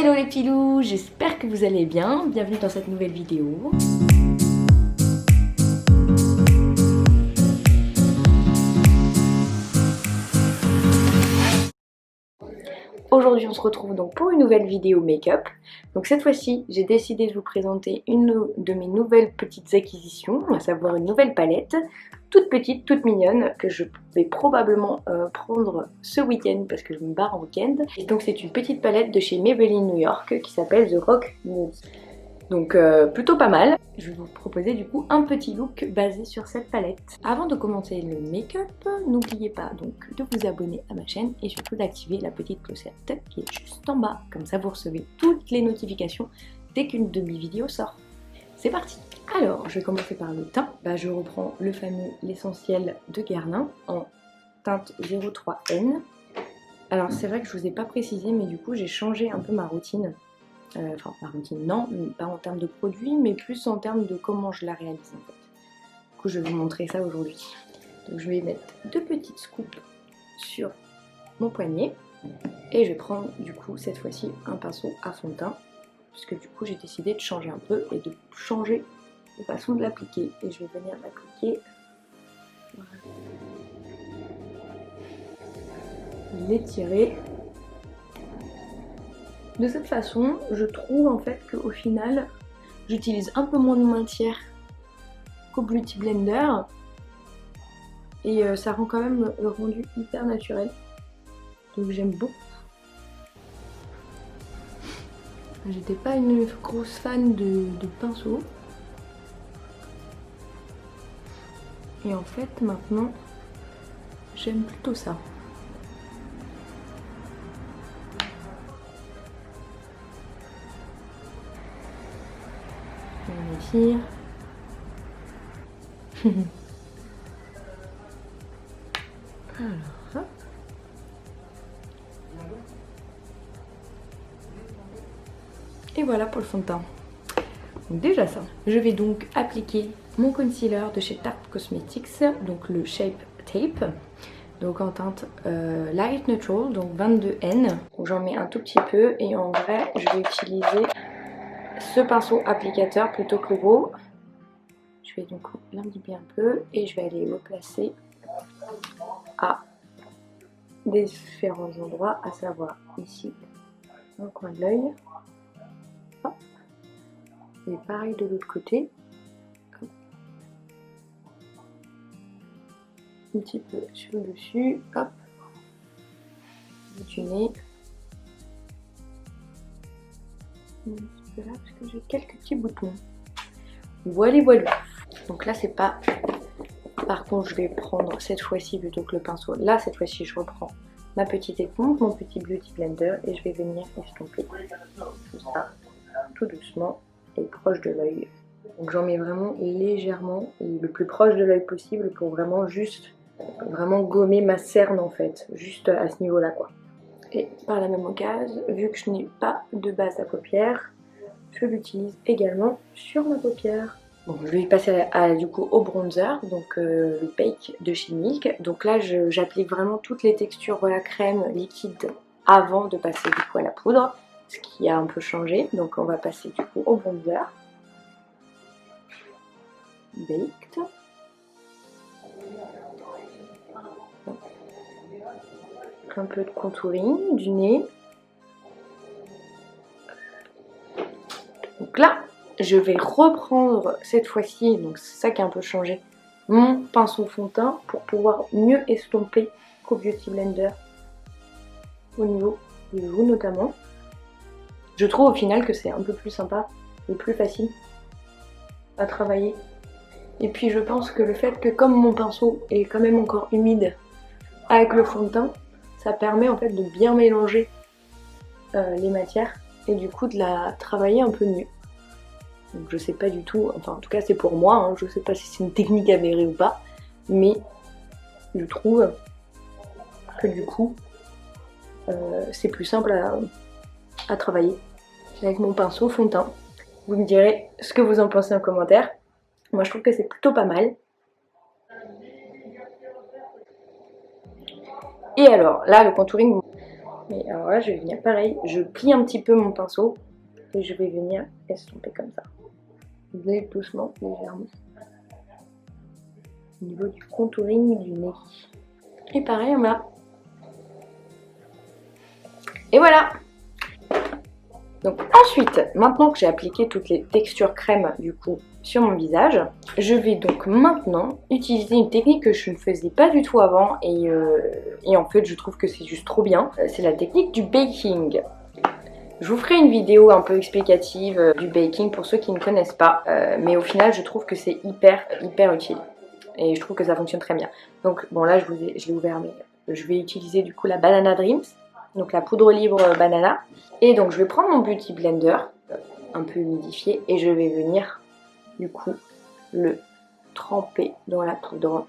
Hello les petits loups, j'espère que vous allez bien. Bienvenue dans cette nouvelle vidéo. Aujourd'hui on se retrouve donc pour une nouvelle vidéo make-up. Donc cette fois-ci j'ai décidé de vous présenter une de mes nouvelles petites acquisitions, à savoir une nouvelle palette, toute petite, toute mignonne, que je vais probablement prendre ce week-end parce que je me barre en week-end. Et donc c'est une petite palette de chez Maybelline New York qui s'appelle The Rock Nude. Donc plutôt pas mal. Je vais vous proposer du coup un petit look basé sur cette palette. Avant de commencer le make-up, n'oubliez pas donc de vous abonner à ma chaîne et surtout d'activer la petite clochette qui est juste en bas. Comme ça vous recevez toutes les notifications dès qu'une de mes vidéos sort. C'est parti! Alors, je vais commencer par le teint. Je reprends le fameux l'essentiel de Guerlain en teinte 03N. Alors c'est vrai que je vous ai pas précisé, mais du coup j'ai changé un peu ma routine. Enfin ma routine non, pas en termes de produits, mais plus en termes de comment je la réalise en fait. Du coup je vais vous montrer ça aujourd'hui. Donc je vais mettre deux petites scoops sur mon poignet et je vais prendre du coup cette fois-ci un pinceau à fond de teint, puisque du coup j'ai décidé de changer un peu et de changer la façon de l'appliquer, et je vais venir l'appliquer, voilà, l'étirer. De cette façon, je trouve en fait qu'au final, j'utilise un peu moins de matière qu'au Beauty Blender et ça rend quand même le rendu hyper naturel. Donc j'aime beaucoup. J'étais pas une grosse fan de pinceau. Et en fait, maintenant, j'aime plutôt ça. On étire. Alors, hop. Et voilà pour le fond de teint. Donc déjà ça. Je vais donc appliquer mon concealer de chez Tarte Cosmetics, donc le Shape Tape. Donc en teinte Light Neutral, donc 22N. J'en mets un tout petit peu et en vrai je vais utiliser ce pinceau applicateur plutôt que le gros. Je vais donc l'imbiber un peu et je vais aller le placer à différents endroits, à savoir ici dans le coin de l'œil. Et pareil de l'autre côté. Un petit peu sur le dessus, hop, du nez. Un petit peu là parce que j'ai quelques petits boutons. Voilà, voilà. Donc là c'est pas... Par contre je vais prendre cette fois-ci plutôt que le pinceau. Là cette fois-ci je reprends ma petite éponge, mon petit Beauty Blender et je vais venir estomper tout ça, tout doucement et proche de l'œil. Donc j'en mets vraiment légèrement et le plus proche de l'œil possible pour vraiment juste gommer ma cerne en fait, juste à ce niveau là quoi. Et par la même occasion, vu que je n'ai pas de base à paupières, je l'utilise également sur ma paupière. Bon, je vais passer du coup au bronzer, donc le Bake de chez Milk. Donc là j'applique vraiment toutes les textures, voilà, crème, liquide, avant de passer du coup à la poudre, ce qui a un peu changé. Donc on va passer du coup au bronzer. Baked. Un peu de contouring du nez. Donc là, je vais reprendre cette fois-ci, donc c'est ça qui a un peu changé, mon pinceau fond de teint pour pouvoir mieux estomper qu'au Beauty Blender au niveau des joues notamment. Je trouve au final que c'est un peu plus sympa et plus facile à travailler. Et puis je pense que le fait que comme mon pinceau est quand même encore humide avec le fond de teint, ça permet en fait de bien mélanger les matières et du coup de la travailler un peu mieux. Donc je sais pas du tout, enfin en tout cas c'est pour moi, hein, je sais pas si c'est une technique avérée ou pas, mais je trouve que du coup c'est plus simple à travailler avec mon pinceau fond de teint. Vous me direz ce que vous en pensez en commentaire. Moi je trouve que c'est plutôt pas mal. Et alors là le contouring, Et alors là, je vais venir pareil, je plie un petit peu mon pinceau et je vais venir estomper comme ça. Doucement, légèrement. Au niveau du contouring du nez. Et pareil, on va. Et voilà! Donc ensuite, maintenant que j'ai appliqué toutes les textures crème du coup sur mon visage, je vais donc maintenant utiliser une technique que je ne faisais pas du tout avant et en fait je trouve que c'est juste trop bien. C'est la technique du baking. Je vous ferai une vidéo un peu explicative du baking pour ceux qui ne connaissent pas, mais au final je trouve que c'est hyper utile et je trouve que ça fonctionne très bien. Donc bon là je l'ai ouvert, mais je vais utiliser du coup la Banana Dreams, donc la poudre libre banana. Et donc je vais prendre mon Beauty Blender, un peu humidifié, et je vais venir du coup le tremper dans la poudre.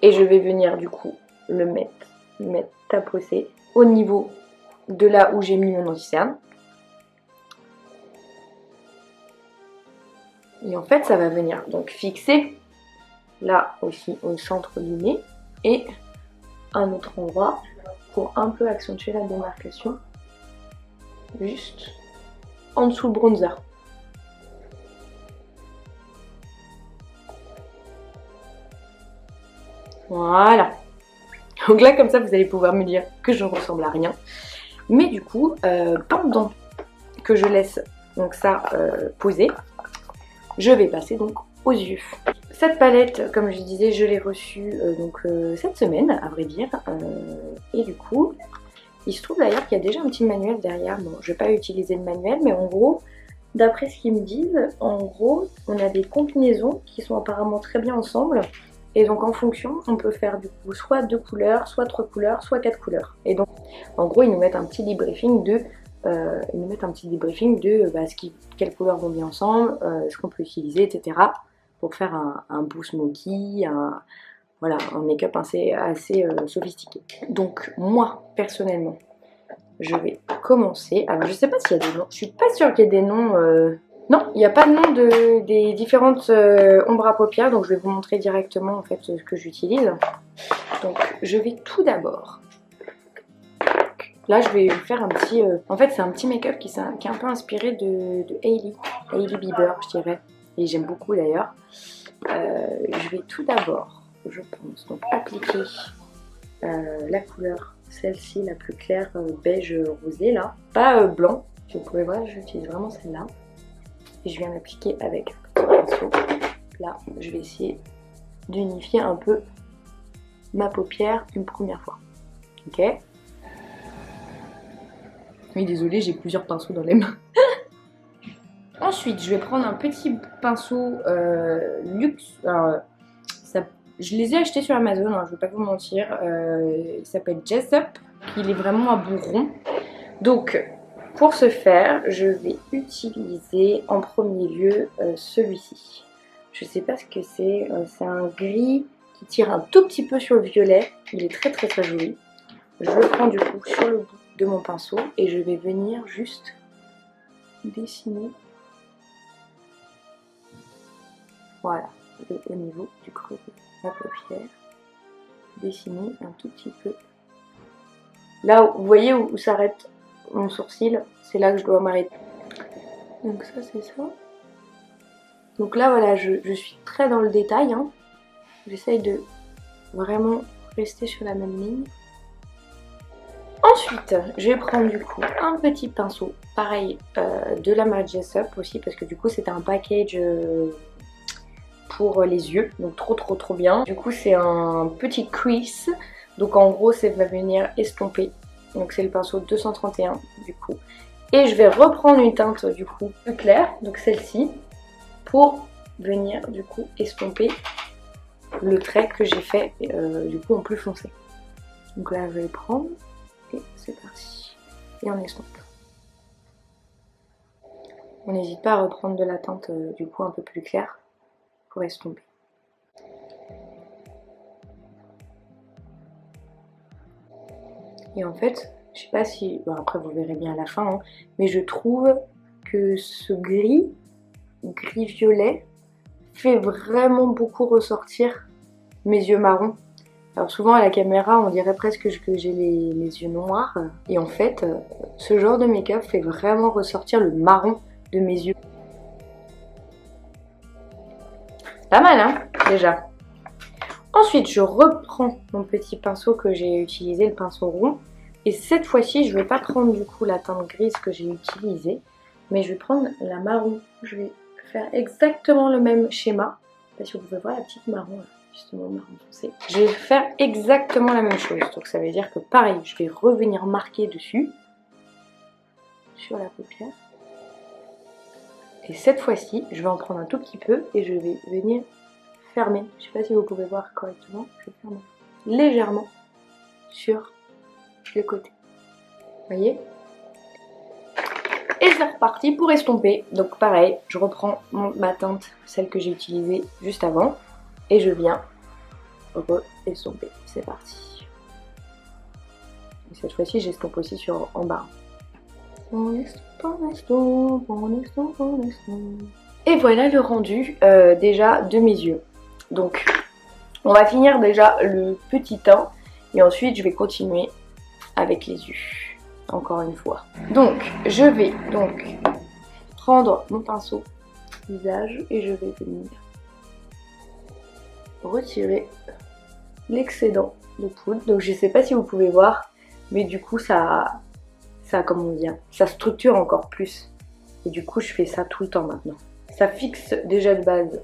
Et je vais venir du coup le mettre taposser au niveau de là où j'ai mis mon anti-cerne. Et en fait ça va venir donc fixer là aussi au centre du nez et un autre endroit pour un peu accentuer la démarcation. Juste en dessous le bronzer. Voilà. Donc là comme ça vous allez pouvoir me dire que je ne ressemble à rien. Mais du coup pendant que je laisse donc ça poser, je vais passer donc aux yeux. Cette palette, comme je disais, je l'ai reçue cette semaine à vrai dire. Et du coup il se trouve d'ailleurs qu'il y a déjà un petit manuel derrière. Bon, je vais pas utiliser le manuel, mais en gros, d'après ce qu'ils me disent, en gros, on a des combinaisons qui sont apparemment très bien ensemble. Et donc en fonction, on peut faire du coup soit 2 couleurs, soit 3 couleurs, soit 4 couleurs. Et donc, en gros, ils nous mettent un petit debriefing de, quelles couleurs vont bien ensemble, ce qu'on peut utiliser, etc. pour faire un beau smoky, voilà, un make-up assez sophistiqué. Donc moi, personnellement, je vais commencer. Alors je sais pas s'il y a des noms. Je suis pas sûre qu'il y ait des noms. Non, il n'y a pas de nom des différentes ombres à paupières. Donc je vais vous montrer directement en fait ce que j'utilise. Donc je vais tout d'abord. Là je vais faire un petit. En fait c'est un petit make-up qui est un peu inspiré de Hailey Bieber, je dirais. Et j'aime beaucoup d'ailleurs. Je vais tout d'abord, je pense, donc appliquer la couleur, celle-ci la plus claire, beige rosé là, pas blanc, vous pouvez voir, j'utilise vraiment celle-là, et je viens l'appliquer avec un petit pinceau. Là je vais essayer d'unifier un peu ma paupière une première fois, ok. Oui désolée, j'ai plusieurs pinceaux dans les mains. Ensuite, je vais prendre un petit pinceau luxe. Alors, je les ai achetés sur Amazon, hein, je ne vais pas vous mentir. Il s'appelle Jessup. Il est vraiment à bout rond. Donc, pour ce faire, je vais utiliser en premier lieu celui-ci. Je ne sais pas ce que c'est. C'est un gris qui tire un tout petit peu sur le violet. Il est très joli. Je le prends du coup sur le bout de mon pinceau et je vais venir juste dessiner. Voilà, au niveau du creux de la paupière, dessiner un tout petit peu. Là, vous voyez où s'arrête mon sourcil, c'est là que je dois m'arrêter. Donc ça, c'est ça. Donc là, voilà, je suis très dans le détail. Hein. J'essaye de vraiment rester sur la même ligne. Ensuite, je vais prendre du coup un petit pinceau, pareil, de la marque Jessup aussi, parce que du coup, c'est un package... pour les yeux, donc trop bien. Du coup c'est un petit crease, donc en gros ça va venir estomper, donc c'est le pinceau 231 du coup. Et je vais reprendre une teinte du coup plus claire, donc celle-ci, pour venir du coup estomper le trait que j'ai fait du coup en plus foncé. Donc là je vais le prendre et c'est parti. Et on estompe. On n'hésite pas à reprendre de la teinte du coup un peu plus claire pour estomper. Et en fait, je sais pas si... Bon, après vous verrez bien à la fin, hein, mais je trouve que ce gris-violet, fait vraiment beaucoup ressortir mes yeux marrons. Alors souvent à la caméra on dirait presque que j'ai les yeux noirs et en fait ce genre de make-up fait vraiment ressortir le marron de mes yeux. Pas mal hein déjà. Ensuite je reprends mon petit pinceau que j'ai utilisé, le pinceau rond. Et cette fois-ci je vais pas prendre du coup la teinte grise que j'ai utilisée, mais je vais prendre la marron. Je vais faire exactement le même schéma. Je sais pas si vous pouvez voir la petite marron là. Justement marron foncé. Je vais faire exactement la même chose, donc ça veut dire que pareil, je vais revenir marquer dessus, sur la paupière. Et cette fois-ci, je vais en prendre un tout petit peu et je vais venir fermer. Je sais pas si vous pouvez voir correctement, je vais fermer légèrement sur le côté. Vous voyez? Et c'est reparti pour estomper. Donc pareil, je reprends ma teinte, celle que j'ai utilisée juste avant. Et je viens re-estomper. C'est parti. Et cette fois-ci, j'estompe aussi sur en bas. On estompe, on estompe, on estompe, on estompe. Et voilà le rendu déjà de mes yeux. Donc, on va finir déjà le petit teint. Et ensuite, je vais continuer avec les yeux. Encore une fois. Donc, je vais donc prendre mon pinceau visage et je vais venir retirer l'excédent de poudre. Donc je sais pas si vous pouvez voir, mais du coup ça comment dire, ça structure encore plus. Et du coup je fais ça tout le temps maintenant. Ça fixe déjà de base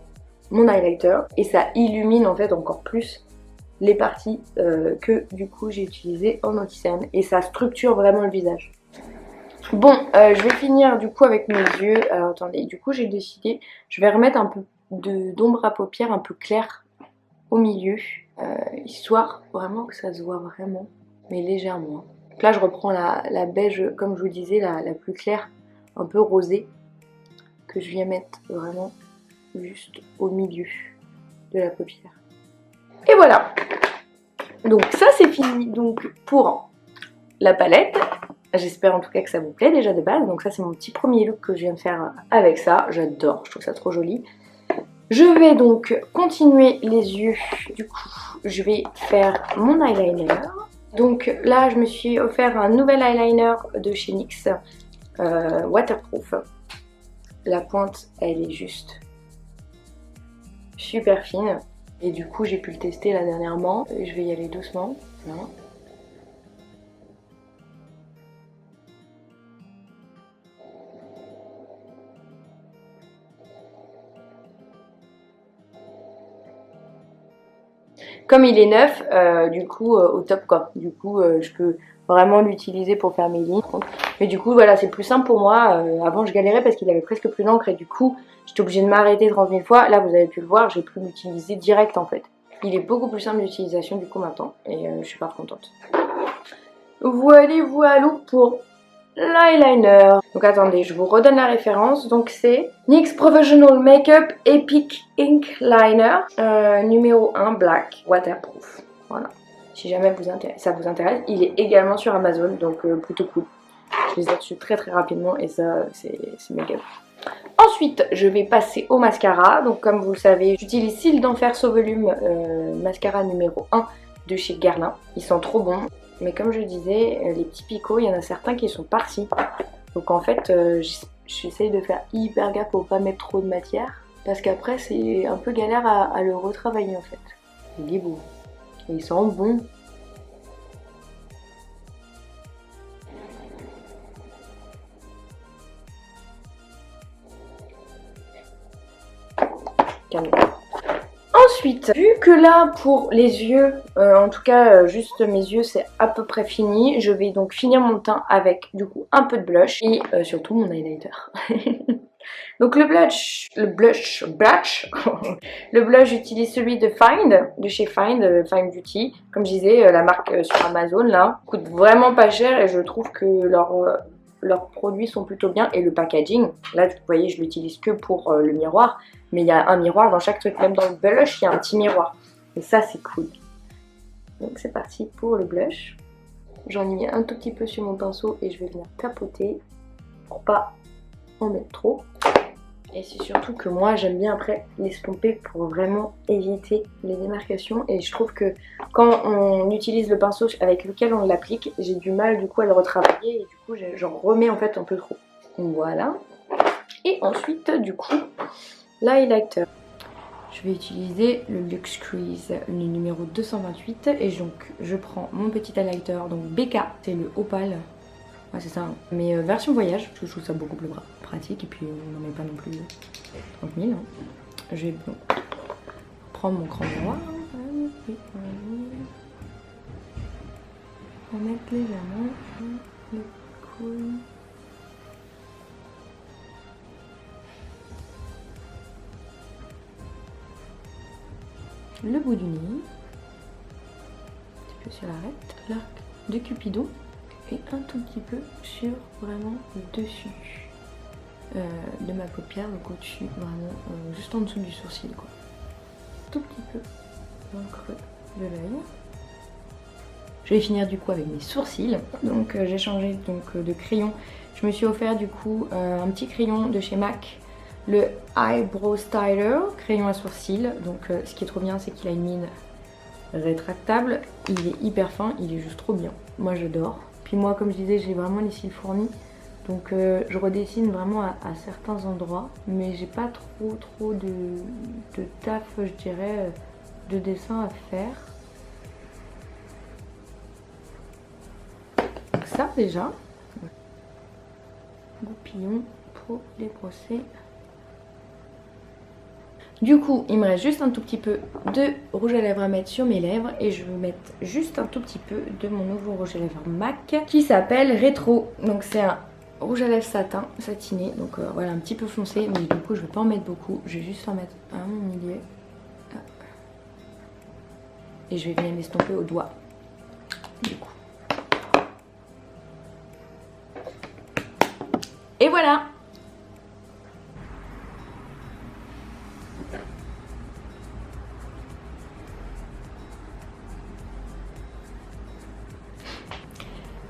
mon highlighter et ça illumine en fait encore plus les parties que du coup j'ai utilisé en anti-cerne. Et ça structure vraiment le visage. Bon, je vais finir du coup avec mes yeux. Alors attendez, du coup j'ai décidé, je vais remettre un peu d'ombre à paupières un peu clair au milieu, histoire vraiment que ça se voit vraiment, mais légèrement. Donc là je reprends la beige, comme je vous disais, la plus claire, un peu rosée, que je viens mettre vraiment juste au milieu de la paupière. Et voilà. Donc ça c'est fini donc pour la palette. J'espère en tout cas que ça vous plaît déjà de base. Donc ça c'est mon petit premier look que je viens de faire avec ça. J'adore, je trouve ça trop joli. Je vais donc continuer les yeux. Du coup, je vais faire mon eyeliner. Donc là, je me suis offert un nouvel eyeliner de chez NYX, waterproof. La pointe, elle est juste super fine. Et du coup, j'ai pu le tester là dernièrement. Je vais y aller doucement. Voilà. Comme il est neuf, du coup au top quoi. Du coup je peux vraiment l'utiliser pour faire mes lignes. Mais du coup voilà, c'est plus simple pour moi. Avant je galérais parce qu'il avait presque plus d'encre et du coup j'étais obligée de m'arrêter 30 000 fois. Là vous avez pu le voir, j'ai pu l'utiliser direct en fait. Il est beaucoup plus simple d'utilisation du coup maintenant et je suis pas contente. Voilà pour l'eyeliner. Donc attendez, je vous redonne la référence. Donc c'est NYX Professional Makeup Epic Ink Liner numéro 1 Black Waterproof. Voilà. Si jamais ça vous intéresse, il est également sur Amazon, donc plutôt cool. Je les ai reçus très rapidement et ça c'est méga. Ensuite, je vais passer au mascara. Donc comme vous le savez, j'utilise Cils d'Enfer So Volume mascara numéro 1 de chez Guerlain. Ils sont trop bons. Mais comme je disais, les petits picots, il y en a certains qui sont partis. Donc en fait, j'essaye de faire hyper gaffe pour pas mettre trop de matière. Parce qu'après, c'est un peu galère à le retravailler en fait. Il est beau. Et il sent bon. Calme. Ensuite, vu que là pour les yeux, en tout cas juste mes yeux c'est à peu près fini, je vais donc finir mon teint avec du coup un peu de blush et surtout mon highlighter. Donc le blush, j'utilise celui de Find, de chez Find, Find Beauty. Comme je disais, la marque sur Amazon là, coûte vraiment pas cher et je trouve que leurs produits sont plutôt bien. Et le packaging, là vous voyez je l'utilise que pour le miroir. Mais il y a un miroir dans chaque truc, même dans le blush, il y a un petit miroir. Et ça, c'est cool. Donc c'est parti pour le blush. J'en ai mis un tout petit peu sur mon pinceau et je vais venir tapoter pour pas en mettre trop. Et c'est surtout que moi j'aime bien après l'estomper pour vraiment éviter les démarcations. Et je trouve que quand on utilise le pinceau avec lequel on l'applique, j'ai du mal du coup à le retravailler et du coup j'en remets en fait un peu trop. Voilà. Et ensuite du coup l'highlighter. Je vais utiliser le Luxe Crease, le numéro 228 et donc je prends mon petit highlighter, donc BK, c'est le Opal. Ouais, c'est ça, hein. Mais version voyage, parce que je trouve ça beaucoup plus pratique et puis on n'en met pas non plus 30 000. Hein. Je vais prendre mon crayon noir. On va mettre légèrement le cou. Le bout du nez. Un petit peu sur l'arête, l'arc de Cupidon. Et un tout petit peu sur vraiment le dessus de ma paupière, donc au-dessus, vraiment juste en dessous du sourcil quoi. Tout petit peu dans le creux de l'œil. Je vais finir du coup avec mes sourcils. Donc j'ai changé donc, de crayon. Je me suis offert du coup un petit crayon de chez MAC, le Eyebrow Styler, crayon à sourcils. Donc ce qui est trop bien, c'est qu'il a une mine rétractable. Il est hyper fin, il est juste trop bien. Moi j'adore. Puis moi, comme je disais, j'ai vraiment les cils fournis. Donc je redessine vraiment à certains endroits. Mais j'ai pas trop de taf, je dirais, de dessin à faire. Donc ça déjà. Goupillon pour les brosser. Du coup, il me reste juste un tout petit peu de rouge à lèvres à mettre sur mes lèvres et je vais mettre juste un tout petit peu de mon nouveau rouge à lèvres MAC qui s'appelle Rétro. Donc c'est un rouge à lèvres satin, satiné, donc voilà un petit peu foncé, mais du coup je vais pas en mettre beaucoup, je vais juste en mettre un au milieu. Et je vais venir l'estomper au doigt. Du coup. Et voilà!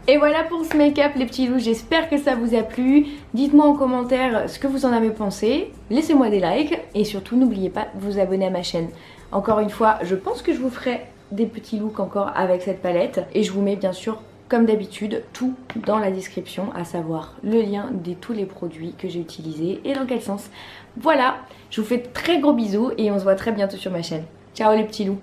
Et voilà pour ce make-up les petits loups, j'espère que ça vous a plu. Dites-moi en commentaire ce que vous en avez pensé, laissez-moi des likes et surtout n'oubliez pas de vous abonner à ma chaîne. Encore une fois, je pense que je vous ferai des petits looks encore avec cette palette et je vous mets bien sûr comme d'habitude tout dans la description, à savoir le lien de tous les produits que j'ai utilisés et dans quel sens. Voilà, je vous fais de très gros bisous et on se voit très bientôt sur ma chaîne. Ciao les petits loups!